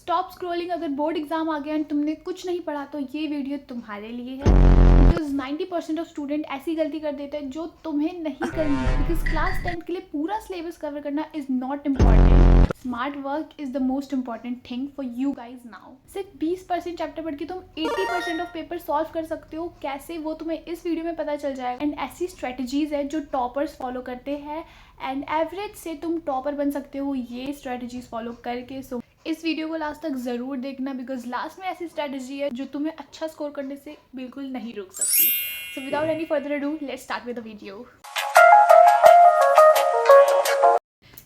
Stop scrolling. अगर board exam आ गया and तुमने कुछ नहीं पढ़ा तो ये वीडियो तुम्हारे लिए है, बिकॉज 90% ऑफ स्टूडेंट ऐसी गलती कर देते हैं जो तुम्हें नहीं करनी है। बिकॉज क्लास 10 के लिए पूरा सिलेबस कवर करना is not important. Smart work is the most important thing for you guys now. सिर्फ 20% चैप्टर पढ़ के तुम 80% ऑफ पेपर सॉल्व कर सकते हो। कैसे, वो तुम्हें इस वीडियो में पता चल जाएगा। एंड ऐसी स्ट्रेटजीज है जो टॉपर्स फॉलो करते हैं एंड एवरेज से तुम टॉपर बन सकते हो ये स्ट्रेटजीज फॉलो करके। सो इस वीडियो को लास्ट तक ज़रूर देखना, बिकॉज लास्ट में ऐसी स्ट्रेटजी है जो तुम्हें अच्छा स्कोर करने से बिल्कुल नहीं रोक सकती। So without any further ado, let's start with the video.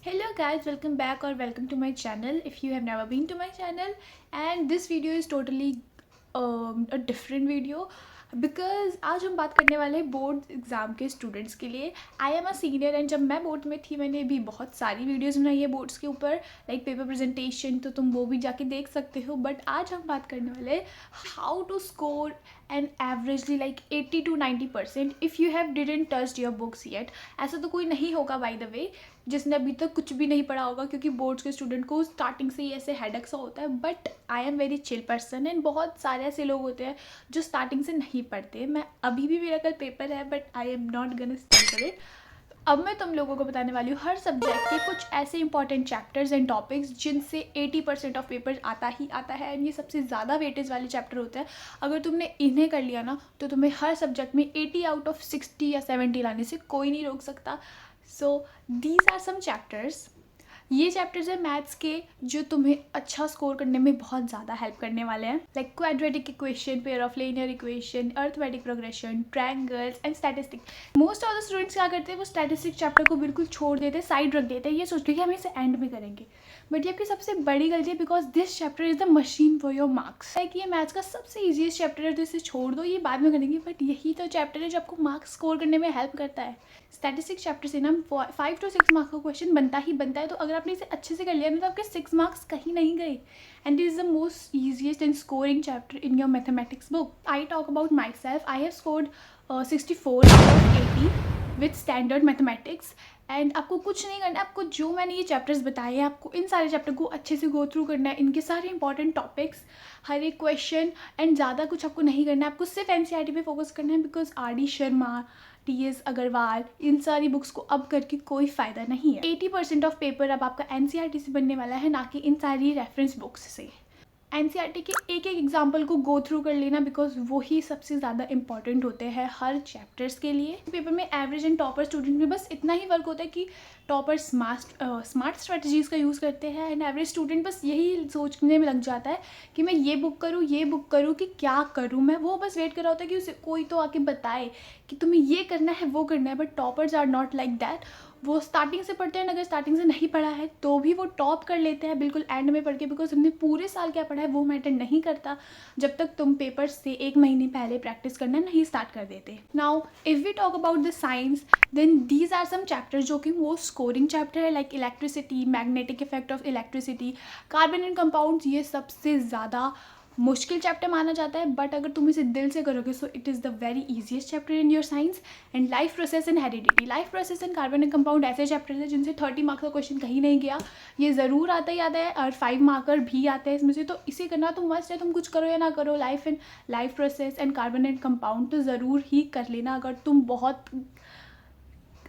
Hello guys, welcome back or welcome to my channel if you have never been to my channel, and this video is totally a different video because आज हम बात करने वाले हैं board exam के students के लिए। I am a senior and जब मैं बोर्ड में थी मैंने भी बहुत सारी वीडियोस बनाई है बोर्ड्स के ऊपर, लाइक पेपर प्रेजेंटेशन, तो तुम वो भी जाके देख सकते हो। बट आज हम बात करने वाले how to score and averagely like 80 to 90% if you have didn't touched your books yet. ऐसा तो कोई नहीं होगा बाय द वे जिसने अभी तक कुछ भी नहीं पढ़ा होगा, क्योंकि बोर्ड्स के स्टूडेंट को स्टार्टिंग से ही ऐसे हेडेक सा होता है। But I am very chill person and बहुत सारे ऐसे लोग होते हैं जो स्टार्टिंग से नहीं पढ़ते। मैं अभी भी, मेरा कल पेपर है but I am not gonna study for it. अब मैं तुम लोगों को बताने वाली हूँ हर सब्जेक्ट के कुछ ऐसे इंपॉर्टेंट चैप्टर्स एंड टॉपिक्स जिनसे 80% ऑफ पेपर आता ही आता है एंड ये सबसे ज़्यादा वेटेज वाले चैप्टर होते हैं। अगर तुमने इन्हें कर लिया ना तो तुम्हें हर सब्जेक्ट में 80 out of 60 या 70 लाने से कोई नहीं रोक सकता। So these are some chapters. ये चैप्टर्स हैं मैथ्स के जो तुम्हें अच्छा स्कोर करने में बहुत ज़्यादा हेल्प करने वाले हैं, like quadratic equation, pair of linear equation, arithmetic progression, triangles and statistic. Most of the students क्या करते हैं, वो स्टैटिस्टिक चैप्टर को बिल्कुल छोड़ देते हैं, साइड रख देते हैं, ये सोचते हैं कि हम इसे एंड में करेंगे। बट ये आपकी सबसे बड़ी गलती है, because this chapter is the machine for your marks. Like ये मैथ्स का सबसे ईजीएस्ट चैप्टर है तो इसे छोड़ दो, ये बाद में करेंगे, बट यही तो चैप्टर है जो आपको मार्क्स स्कोर करने में हेल्प करता है। स्टैटिस्टिक चैप्टर से ना 5 to 6 मार्क्स का क्वेश्चन बनता ही बनता है, तो अगर आपने इसे अच्छे से कर लिया ना तो आपके 6 मार्क्स कहीं नहीं गए। And this is the most easiest and scoring chapter in your mathematics book. I talk about my self, I have scored 64 out of 80 with standard mathematics. And आपको कुछ नहीं करना है, आपको जो मैंने ये चैप्टर्स बताए हैं आपको इन सारे चैप्टर को अच्छे से गो थ्रू करना है, इनके सारे इंपॉर्टेंट टॉपिक्स, हर एक क्वेश्चन, एंड ज़्यादा कुछ आपको नहीं करना है। आपको सिर्फ एनसीईआरटी पे फोकस करना है, because R D. Sharma, T S. Agarwal, इन सारी बुक्स को अब करके कोई फ़ायदा नहीं है। 80% ऑफ पेपर अब आपका एनसीईआरटी से बनने वाला है, ना कि इन सारी रेफरेंस बुक्स से। एनसीईआरटी के एक एक एग्जाम्पल को गो थ्रू कर लेना, बिकॉज वो ही सबसे ज़्यादा इंपॉर्टेंट होते हैं हर चैप्टर्स के लिए। पेपर में एवरेज एंड टॉपर स्टूडेंट में बस इतना ही वर्क होता है कि टॉपर स्मार्ट स्ट्रेटजीज़ का यूज़ करते हैं एंड एवरेज स्टूडेंट बस यही सोचने में लग जाता है कि मैं ये बुक करूँ कि क्या करूँ मैं। वो बस वेट कर रहा होता है कि उसे कोई तो आके बताए कि तुम्हें ये करना है वो करना है। But toppers are not like that. वो स्टार्टिंग से पढ़ते हैं, अगर स्टार्टिंग से नहीं पढ़ा है तो भी वो टॉप कर लेते हैं बिल्कुल एंड में पढ़ के, बिकॉज हमने पूरे साल क्या पढ़ा है वो मैटर नहीं करता जब तक तुम पेपर से 1 महीने पहले प्रैक्टिस करना नहीं स्टार्ट कर देते। Now if we talk about the science, then these are some chapters जो कि वो स्कोरिंग चैप्टर है, like electricity, magnetic effect of electricity, carbon and compounds. ये सबसे ज़्यादा मुश्किल चैप्टर माना जाता है, बट अगर तुम इसे दिल से करोगे so it is the very easiest chapter in your science. And life process and heredity, life process and carbon and compound ऐसे चैप्टर्स हैं जिनसे 30 मार्क्स का क्वेश्चन कहीं नहीं गया, ये ज़रूर आता ही आता है, और 5 मार्कर भी आते हैं इसमें से। तो इसे करना तो मस्ट है, तुम कुछ करो या ना करो, life process and carbon and compound तो ज़रूर ही कर लेना। अगर तुम बहुत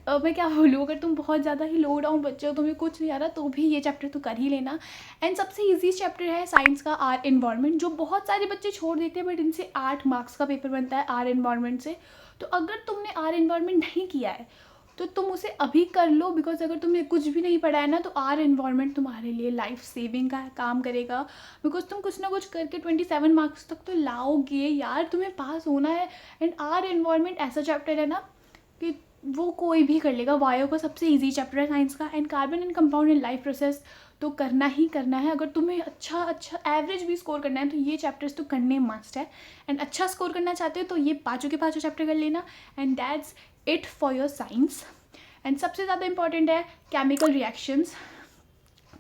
मैं क्या बोलूँ, अगर तुम बहुत ज़्यादा ही लो डाउन बच्चे हो, तुम्हें कुछ नहीं आ रहा, तो भी ये चैप्टर तो कर ही लेना। एंड सबसे ईजी चैप्टर है साइंस का आर एनवायरनमेंट, जो बहुत सारे बच्चे छोड़ देते हैं, बट इनसे 8 मार्क्स का पेपर बनता है आर एनवायरनमेंट से। तो अगर तुमने आर एनवायरनमेंट नहीं किया है तो तुम उसे अभी कर लो, बिकॉज अगर तुमने कुछ भी नहीं पढ़ा है ना तो आर एनवायरनमेंट तुम्हारे लिए लाइफ सेविंग का काम करेगा, बिकॉज तुम कुछ ना कुछ करके 27 मार्क्स तक तो लाओगे यार, तुम्हें पास होना है। एंड आर एनवायरनमेंट ऐसा चैप्टर है ना कि वो कोई भी कर लेगा। बायो का सबसे इजी चैप्टर है साइंस का। And carbon and compound and life process तो करना ही करना है। अगर तुम्हें अच्छा एवरेज भी स्कोर करना है तो ये चैप्टर्स तो करने मस्ट है। एंड अच्छा स्कोर करना चाहते हो तो ये पाँचों के पाँचों चैप्टर कर लेना। And that's it for your science. And सबसे ज़्यादा इंपॉर्टेंट है केमिकल रिएक्शंस।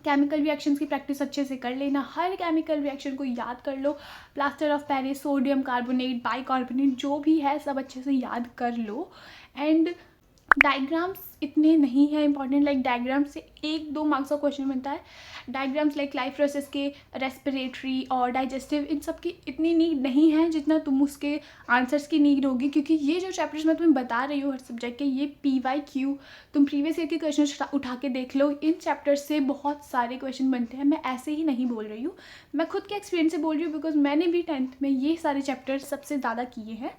केमिकल रिएक्शंस की प्रैक्टिस अच्छे से कर लेना, हर केमिकल रिएक्शन को याद कर लो। Plaster of Paris, sodium carbonate, bicarbonate, जो भी है सब अच्छे से याद कर लो। एंड डायग्राम्स इतने नहीं है इंपॉर्टेंट। लाइक डायग्राम से 1-2 मार्क्स का क्वेश्चन बनता है। डायग्राम्स लाइक लाइफ प्रोसेस के, रेस्पिरेटरी और डाइजेस्टिव, इन सब की इतनी नीड नहीं है जितना तुम उसके आंसर्स की नीड होगी, क्योंकि ये जो चैप्टर्स मैं तुम्हें बता रही हूँ हर सब्जेक्ट के, ये PYQ, तुम प्रीवियस ईयर के क्वेश्चन उठा के देख लो। इन चैप्टर्स से बहुत सारे क्वेश्चन बनते हैं। मैं ऐसे ही नहीं बोल रही हूँ, मैं खुद के एक्सपीरियंस से बोल रही हूँ, बिकॉज मैंने भी 10th में ये सारे चैप्टर्स सबसे ज़्यादा किए हैं।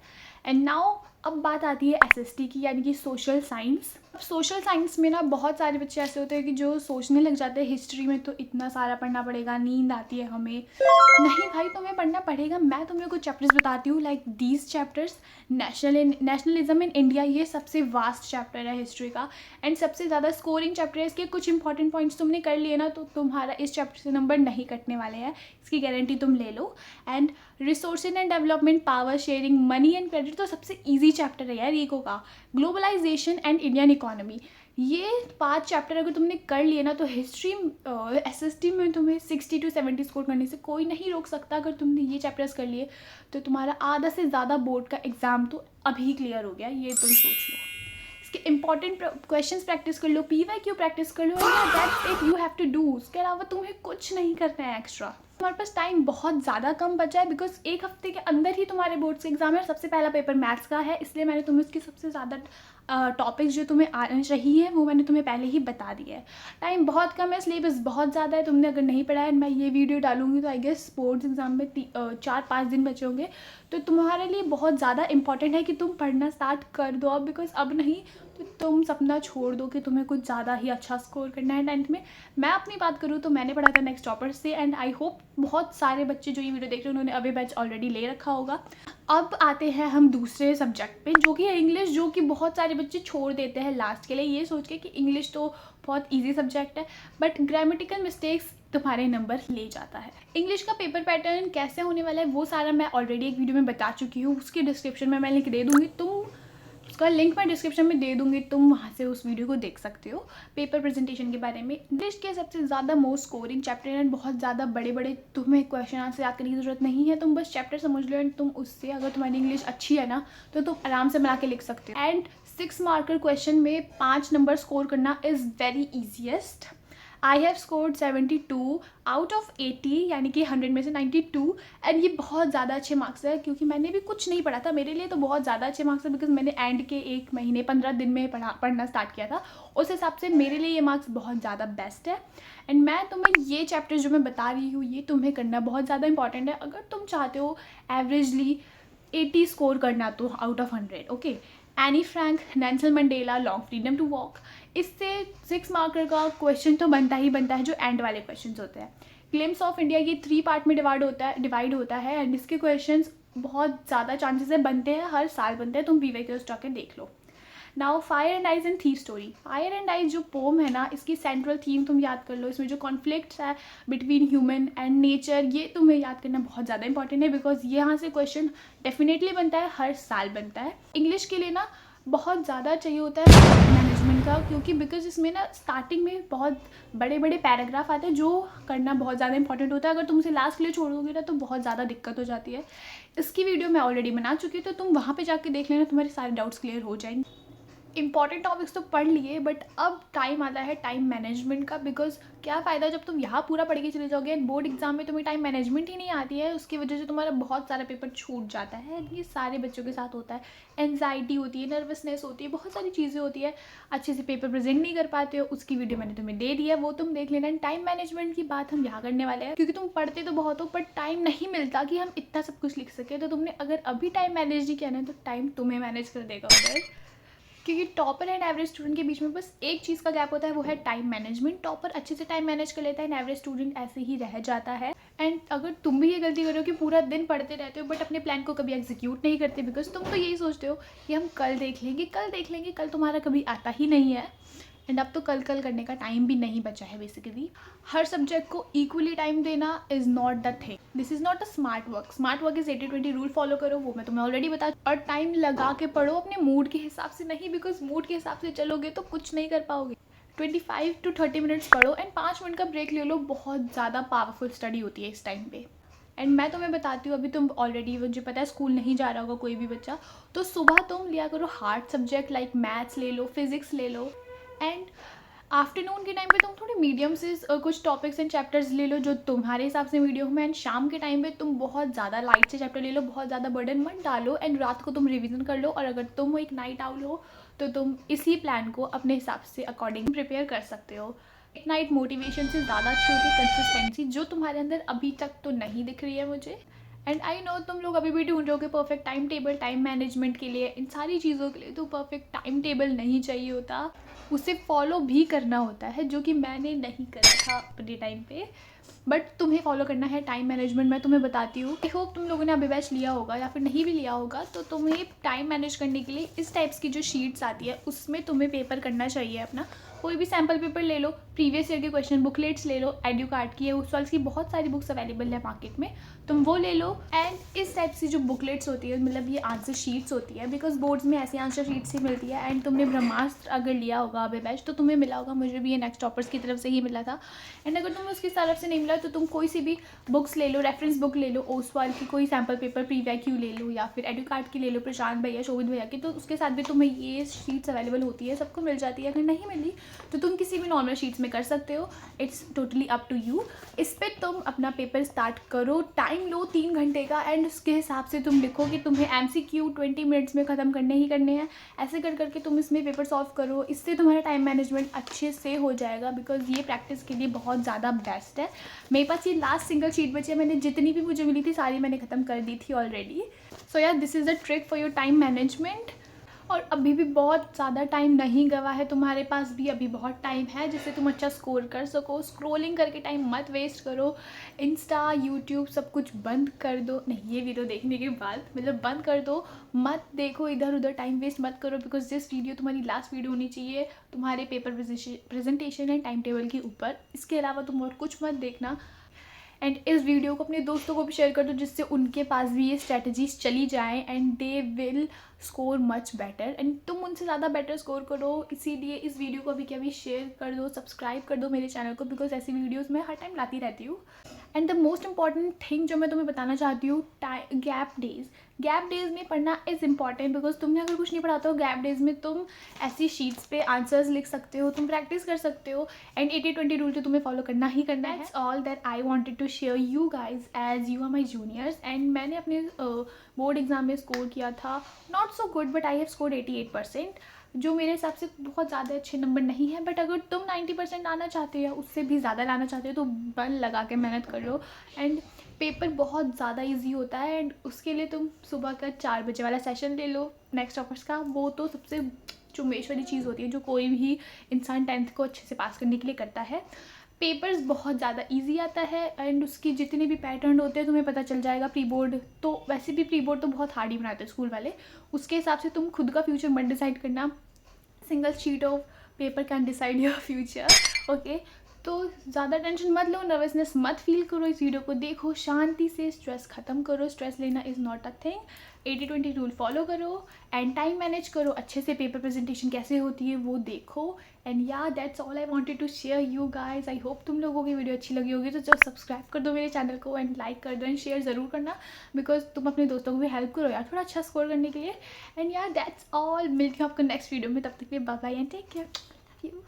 एंड नाउ अब बात आती है SST की, यानी कि सोशल साइंस। अब सोशल साइंस में ना बहुत सारे बच्चे ऐसे होते हैं कि जो सोचने लग जाते हैं हिस्ट्री में तो इतना सारा पढ़ना पड़ेगा, नींद आती है हमें। नहीं भाई, तुम्हें पढ़ना पड़ेगा। मैं तुम्हें कुछ चैप्टर्स बताती हूँ, like these chapters. Nationalism in India, ये सबसे वास्ट चैप्टर है हिस्ट्री का एंड सबसे ज़्यादा स्कोरिंग चैप्टर है। इसके कुछ इंपॉर्टेंट पॉइंट्स तुमने कर लिए ना तो तुम्हारा इस चैप्टर से नंबर नहीं कटने वाले हैं, इसकी गारंटी तुम ले लो। And resources and development, power sharing, money and credit तो सबसे ईजी चैप्टर है यार इको का। ग्लोबलाइजेशन एंड इंडियन इकोनॉमी, ये 5 चैप्टर अगर तुमने कर लिए ना तो हिस्ट्री SST में तुम्हें 60 to 70 स्कोर करने से कोई नहीं रोक सकता। अगर तुमने ये चैप्टर्स कर लिए तो तुम्हारा आधा से ज़्यादा बोर्ड का एग्ज़ाम तो अभी क्लियर हो गया, ये तुम सोच लो। इसके इंपॉर्टेंट क्वेश्चंस प्रैक्टिस कर लो, PYQ प्रैक्टिस कर लो, that's it, you have to do. उसके अलावा तुम्हें कुछ नहीं करना है एक्स्ट्रा। तुम्हारे पास टाइम बहुत ज़्यादा कम बचा है, बिकॉज एक हफ्ते के अंदर ही तुम्हारे बोर्ड्स के एग्जाम है। और सबसे पहला पेपर मैथ्स का है, इसलिए मैंने तुम्हें उसकी सबसे ज़्यादा टॉपिक्स जो तुम्हें आना चाहिए वो मैंने तुम्हें पहले ही बता दिया है। टाइम बहुत कम है, सिलेबस बहुत ज़्यादा है। तुमने अगर नहीं पढ़ा है, मैं ये वीडियो डालूंगी तो आई गेस बोर्ड्स एग्जाम में 4-5 दिन बचे होंगे, तो तुम्हारे लिए बहुत ज़्यादा इंपॉर्टेंट है कि तुम पढ़ना स्टार्ट कर दो अब, बिकॉज अब नहीं तो तुम सपना छोड़ दो कि तुम्हें कुछ ज़्यादा ही अच्छा स्कोर करना है 10th में। मैं अपनी बात करूँ तो मैंने पढ़ा था नेक्स्ट टॉपर से, एंड आई होप बहुत सारे बच्चे जो ये वीडियो देख रहे हैं उन्होंने अभी बैच ऑलरेडी ले रखा होगा। अब आते हैं हम दूसरे सब्जेक्ट पे, जो कि है इंग्लिश, जो कि बहुत सारे बच्चे छोड़ देते हैं लास्ट के लिए, ये सोच के कि इंग्लिश तो बहुत ईजी सब्जेक्ट है, बट ग्रामेटिकल मिस्टेक्स तुम्हारे नंबर ले जाता है। इंग्लिश का पेपर पैटर्न कैसे होने वाला है वो सारा मैं ऑलरेडी एक वीडियो में बता चुकी हूँ, उसके डिस्क्रिप्शन में मैं लिंक दे दूँगी, तुम उसका लिंक मैं डिस्क्रिप्शन में दे दूँगी, तुम वहाँ से उस वीडियो को देख सकते हो पेपर प्रेजेंटेशन के बारे में। इंग्लिश के सबसे ज़्यादा मोस्ट स्कोरिंग चैप्टर एंड बहुत ज़्यादा बड़े बड़े तुम्हें क्वेश्चन आंसर याद करने की ज़रूरत नहीं है, तुम बस चैप्टर समझ लो एंड तुम उससे, अगर तुम्हारी इंग्लिश अच्छी है ना तो तुम आराम से बना के लिख सकते हो। एंड 6 मार्कर क्वेश्चन में 5 नंबर स्कोर करना is very easiest. I have scored 72 out of 80, यानी कि 100 में से 92, एंड ये बहुत ज़्यादा अच्छे मार्क्स है, क्योंकि मैंने भी कुछ नहीं पढ़ा था। मेरे लिए तो बहुत ज़्यादा अच्छे मार्क्स है, बिकॉज मैंने एंड के 1 महीने 15 दिन में पढ़ना स्टार्ट किया था। उस हिसाब से मेरे लिए ये मार्क्स बहुत ज़्यादा बेस्ट है। एंड मैं तुम्हें ये चैप्टर जो मैं बता रही हूँ ये तुम्हें करना बहुत ज़्यादा इंपॉर्टेंट है, अगर तुम चाहते हो एवरेजली 80 स्कोर करना तो out of 100। Okay, Anne Frank, Nelson Mandela, long freedom to walk, इससे 6 मार्कर का क्वेश्चन तो बनता ही बनता है, जो एंड वाले क्वेश्चंस होते हैं। ग्लिम्स ऑफ इंडिया, ये 3 पार्ट में डिवाइड होता है एंड इसके क्वेश्चंस बहुत ज़्यादा चांसेस है बनते हैं, हर साल बनते हैं, तुम PYQ जाके देख लो। Now fire and ice and thief story. Fire and ice जो पोम है ना, इसकी सेंट्रल थीम तुम याद कर लो। इसमें जो कॉन्फ्लिक्ट्स है बिटवीन ह्यूमन एंड नेचर, ये तुम्हें याद करना बहुत ज़्यादा इंपॉर्टेंट है, बिकॉज यहाँ से क्वेश्चन डेफिनेटली बनता है, हर साल बनता है। इंग्लिश के लिए ना बहुत ज़्यादा चाहिए होता है मैनेजमेंट का, क्योंकि बिकॉज इसमें ना स्टार्टिंग में बहुत बड़े बड़े पैराग्राफ आते हैं जो करना बहुत ज़्यादा इंपॉर्टेंट होता है। अगर तुम उसे लास्ट के लिए छोड़ दोगे ना तो बहुत ज़्यादा दिक्कत हो जाती है। इसकी वीडियो मैं ऑलरेडी बना चुकी हूँ, तो तुम वहाँ पे जाके देख लेना, तुम्हारे सारे डाउट्स क्लियर हो जाएंगे। इंपॉर्टेंट टॉपिक्स तो पढ़ लिए, बट अब टाइम आता है टाइम मैनेजमेंट का, बिकॉज क्या फ़ायदा जब तुम यहाँ पूरा पढ़ के चले जाओगे एंड बोर्ड एग्जाम में तुम्हें टाइम मैनेजमेंट ही नहीं आती है, उसकी वजह से तुम्हारा बहुत सारा पेपर छूट जाता है। ये सारे बच्चों के साथ होता है, एंजाइटी होती है, नर्वसनेस होती है, बहुत सारी चीज़ें होती है, अच्छे से पेपर प्रेजेंट नहीं कर पाते हो। उसकी वीडियो मैंने तुम्हें दे दी है, वो तुम देख लेना। टाइम मैनेजमेंट की बात हम यहाँ करने वाले हैं, क्योंकि तुम पढ़ते तो बहुत हो बट टाइम नहीं मिलता कि हम इतना सब कुछ लिख सके। तो तुमने अगर अभी टाइम मैनेज नहीं किया ना तो टाइम तुम्हें मैनेज कर देगा उधर, क्योंकि टॉपर एंड एवरेज स्टूडेंट के बीच में बस एक चीज़ का गैप होता है, वो है टाइम मैनेजमेंट। टॉपर अच्छे से टाइम मैनेज कर लेता है एंड एवरेज स्टूडेंट ऐसे ही रह जाता है। एंड अगर तुम भी ये गलती करो कि पूरा दिन पढ़ते रहते हो बट अपने प्लान को कभी एग्जीक्यूट नहीं करते, बिकॉज तुम तो यही सोचते हो कि हम कल देख लेंगे, कल देख लेंगे, कल तुम्हारा कभी आता ही नहीं है। एंड अब तो कल करने का टाइम भी नहीं बचा है। बेसिकली हर सब्जेक्ट को इक्वली टाइम देना is not the thing, this is not a smart work. Smart work is 80-20 rule follow करो, वो मैं तुम्हें ऑलरेडी बता। और टाइम लगा के पढ़ो, अपने मूड के हिसाब से नहीं, बिकॉज मूड के हिसाब से चलोगे तो कुछ नहीं कर पाओगे। 25 to 30 मिनट्स पढ़ो एंड 5 मिनट का ब्रेक ले लो, बहुत ज़्यादा पावरफुल स्टडी होती है इस टाइम पे। एंड मैं तुम्हें बताती हूँ, अभी तुम ऑलरेडी मुझे पता है स्कूल नहीं जा रहा होगा कोई भी बच्चा, तो सुबह तुम लिया करो हार्ड सब्जेक्ट लाइक मैथ्स ले लो, फिजिक्स ले लो, एंड आफ्टरनून के टाइम पे तुम थोड़े मीडियम से कुछ टॉपिक्स एंड चैप्टर्स ले लो जो तुम्हारे हिसाब से मीडियम में, एंड शाम के टाइम पे तुम बहुत ज़्यादा लाइट से चैप्टर ले लो, बहुत ज़्यादा बर्डन मत डालो, एंड रात को तुम रिवीजन कर लो। और अगर तुम एक नाइट आउल हो तो तुम इसी प्लान को अपने हिसाब से अकॉर्डिंग प्रिपेयर कर सकते हो। एक नाइट मोटिवेशन से ज़्यादा अच्छी होती है कंसिस्टेंसी, जो तुम्हारे अंदर अभी तक तो नहीं दिख रही है मुझे। एंड आई नो तुम लोग अभी भी ढूंढ रहे हो कि perfect time table, time management के लिए, इन सारी चीज़ों के लिए तो परफेक्ट टाइम टेबल नहीं चाहिए होता, उसे फॉलो भी करना होता है, जो कि मैंने नहीं करा था अपने टाइम पे। बट तुम्हें फॉलो करना है टाइम मैनेजमेंट, मैं तुम्हें बताती हूँ। आई होप तुम लोगों ने अभी बैच लिया होगा या फिर नहीं भी लिया होगा, तो तुम्हें टाइम मैनेज करने के लिए इस टाइप्स की जो शीट्स आती है उसमें तुम्हें पेपर करना चाहिए अपना। कोई भी सैम्पल पेपर ले लो, प्रीवियस ईयर के क्वेश्चन बुकलेट्स ले लो, एडू कार्ड की है, उस वाल की बहुत सारी बुक्स अवेलेबल है मार्केट में, तुम वो ले लो। एंड इस टाइप की जो बुकलेट्स होती है, मतलब ये आंसर शीट्स होती है, बिकॉज बोर्ड्स में ऐसी आंसर शीट्स ही मिलती है। एंड तुमने ब्रह्मास्त्र अगर लिया होगा अभी बैच तो तुम्हें मिला होगा, मुझे भी ये नेक्स्ट टॉपर्स की तरफ से ही मिला था। एंड अगर तुम्हें उसकी तरफ से नहीं मिला तो तुम कोई सी भी बुक्स ले लो, रेफरेंस बुक ले लो, ओसवाल की कोई सैम्पल पेपर प्री वैक्यू ले लो, या फिर एडू कार्ड की ले लो, प्रशांत भैया, शोभित भैया की, तो उसके साथ भी तुम्हें ये शीट्स अवेलेबल होती है, सबको मिल जाती है। अगर नहीं मिली तो तुम किसी भी नॉर्मल शीट्स में कर सकते हो, it's totally up to you. इस पर तुम अपना पेपर स्टार्ट करो, टाइम लो 3 घंटे का, एंड उसके हिसाब से तुम लिखो कि तुम्हें MCQ 20 मिनट्स में ख़त्म करने ही करने हैं। ऐसे कर करके तुम इसमें पेपर सॉल्व करो, इससे तुम्हारा टाइम मैनेजमेंट अच्छे से हो जाएगा, बिकॉज ये प्रैक्टिस के लिए बहुत ज़्यादा बेस्ट है। मेरे पास ये लास्ट सिंगल शीट बची है, मैंने जितनी भी मुझे मिली थी सारी मैंने ख़त्म कर दी थी ऑलरेडी। सो यार this is the trick for your time management. और अभी भी बहुत ज़्यादा टाइम नहीं गवा है तुम्हारे पास, भी अभी बहुत टाइम है जिससे तुम अच्छा स्कोर कर सको। स्क्रोलिंग करके टाइम मत वेस्ट करो, इंस्टा यूट्यूब सब कुछ बंद कर दो, नहीं ये वीडियो देखने के बाद मतलब बंद कर दो, मत देखो इधर उधर, टाइम वेस्ट मत करो, बिकॉज दिस वीडियो तुम्हारी लास्ट वीडियो होनी चाहिए तुम्हारे paper presentation and time table के ऊपर। इसके अलावा तुम और कुछ मत देखना। एंड इस वीडियो को अपने दोस्तों को भी शेयर कर दो, जिससे उनके पास भी ये स्ट्रेटजीज चली जाएँ and they will score much better, and तुम उनसे ज़्यादा बेटर स्कोर करो। इसीलिए इस वीडियो को अभी अभी शेयर कर दो, सब्सक्राइब कर दो मेरे चैनल को, बिकॉज ऐसी वीडियोज़ मैं हर टाइम लाती रहती हूँ। And the most important thing जो मैं तुम्हें बताना चाहती हूँ, गैप डेज में पढ़ना इज़ इम्पॉर्टेंट, बिकॉज तुमने अगर कुछ नहीं पढ़ा तो गैप डेज में तुम ऐसी शीट्स पे आंसर्स लिख सकते हो, तुम प्रैक्टिस कर सकते हो। एंड 80-20 रूल तो तुम्हें फॉलो करना ही करना है। That's all that I wanted to share you guys as you are my juniors. And मैंने अपने बोर्ड एग्जाम में स्कोर किया था, not so good but I have scored 88%, जो मेरे हिसाब से बहुत ज़्यादा अच्छे नंबर नहीं है। बट अगर तुम 90% लाना चाहते हो या उससे भी ज़्यादा लाना चाहते हो तो बल लगा के मेहनत कर लो। एंड पेपर बहुत ज़्यादा इजी होता है, एंड उसके लिए तुम सुबह का 4 बजे वाला सेशन ले लो नेक्स्ट टॉपर्स का, वो तो सबसे चुम्बेश वाली चीज़ होती है जो कोई भी इंसान 10th को अच्छे से पास करने के लिए करता है। पेपर्स बहुत ज़्यादा इजी आता है, एंड उसकी जितने भी पैटर्न होते हैं तुम्हें पता चल जाएगा। प्री बोर्ड तो वैसे भी प्री बोर्ड तो बहुत हार्ड ही बनाते हैं स्कूल वाले, उसके हिसाब से तुम खुद का फ्यूचर मत डिसाइड करना, single sheet of paper can decide your future. Okay, तो ज़्यादा टेंशन मत लो, नर्वसनेस मत फील करो, इस वीडियो को देखो शांति से, स्ट्रेस ख़त्म करो, स्ट्रेस लेना is not a thing. 80-20 rule follow करो एंड टाइम मैनेज करो, अच्छे से पेपर प्रेजेंटेशन कैसे होती है वो देखो। एंड या that's all I wanted to share you guys. I hope तुम लोगों की वीडियो अच्छी लगी होगी, तो जस्ट सब्सक्राइब कर दो मेरे चैनल को एंड लाइक कर दो एंड शेयर ज़रूर करना, बिकॉज तुम अपने दोस्तों को भी हेल्प करो यार थोड़ा अच्छा स्कोर करने के लिए। एंड या दैट्स ऑल, मिलती हूँ आपको नेक्स्ट वीडियो में, तब तक के लिए bye bye and take care, love you.